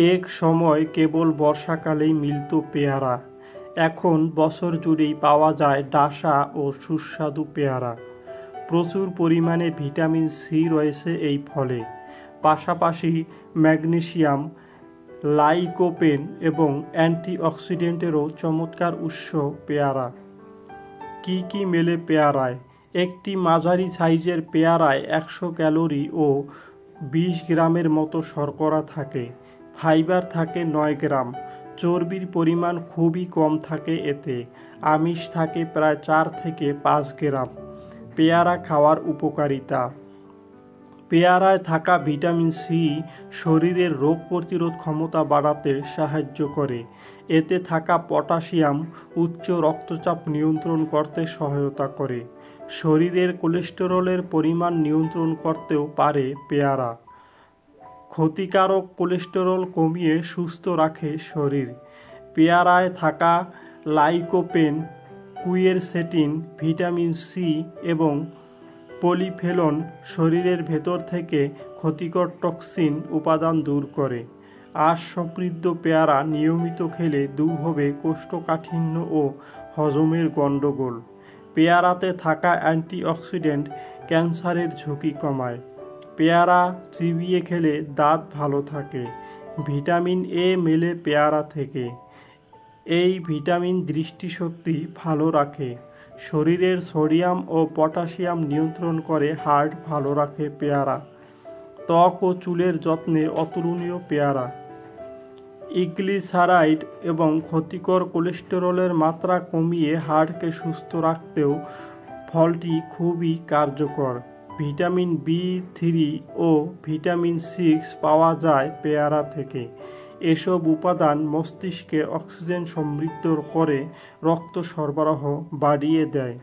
এক সময় কেবল বর্ষাকালেই মিলত পেয়ারা, এখন বছর জুড়েই পাওয়া যায় ডাসা ও সুস্বাদু পেয়ারা। প্রচুর পরিমাণে ভিটামিন সি রয়েছে এই ফলে, পাশাপাশি ম্যাগনেসিয়াম, লাইকোপেন এবং অ্যান্টিঅক্সিডেন্টেরও চমৎকার উৎস পেয়ারা। কি কি মেলে পেয়ারায়? একটি মাঝারি সাইজের পেয়ারায় 100 ক্যালোরি ও 20 গ্রামের মতো শর্করা থাকে। ফাইবার থাকে 9 গ্রাম। চর্বির পরিমাণ খুবই কম থাকে এতে। আমিষ থাকে প্রায় 4 থেকে 5 গ্রাম। পেয়ারা খাওয়ার উপকারিতা। পেয়ারায় থাকা ভিটামিন সি শরীরের রোগ প্রতিরোধ ক্ষমতা বাড়াতে সাহায্য করে। এতে থাকা পটাশিয়াম উচ্চ রক্তচাপ নিয়ন্ত্রণ করতে সহায়তা করে। শরীরের কোলেস্টেরলের পরিমাণ নিয়ন্ত্রণ করতেও পারে পেয়ারা। ক্ষতিকারক কোলেস্টেরল কমিয়ে সুস্থ রাখে শরীর। পেয়ারায় থাকা লাইকোপেন, কুয়েরসেটিন, ভিটামিন সি এবং পলিফেনল শরীরের ভেতর থেকে ক্ষতিকর টক্সিন উপাদান দূর করে। আঁশ সমৃদ্ধ পেয়ারা নিয়মিত খেলে দূর হবে কোষ্ঠকাঠিন্য ও হজমের গণ্ডগোল। পেয়ারাতে থাকা অ্যান্টিঅক্সিডেন্ট ক্যান্সারের ঝুঁকি কমায়। পেয়ারা চিবিয়ে খেলে দাঁত ভালো থাকে। ভিটামিন এ মেলে পেয়ারা থেকে। এই ভিটামিন দৃষ্টিশক্তি ভালো রাখে। শরীরের সোডিয়াম ও পটাশিয়াম নিয়ন্ত্রণ করে। হার্ট ভালো রাখে পেয়ারা। ত্বক ও চুলের যত্নে অতুলনীয় পেয়ারা। ট্রাইগ্লিসারাইড এবং ক্ষতিকর কোলেস্টেরলের মাত্রা কমিয়ে হার্টকে সুস্থ রাখতেও ফলটি খুবই কার্যকর। ভিটামিন বি3 ও ভিটামিন 6 পাওয়া যায় পেয়ারা থেকে। এসব উপাদান মস্তিষ্কে অক্সিজেন সমৃদ্ধ করে রক্ত সরবরাহ বাড়িয়ে দেয়।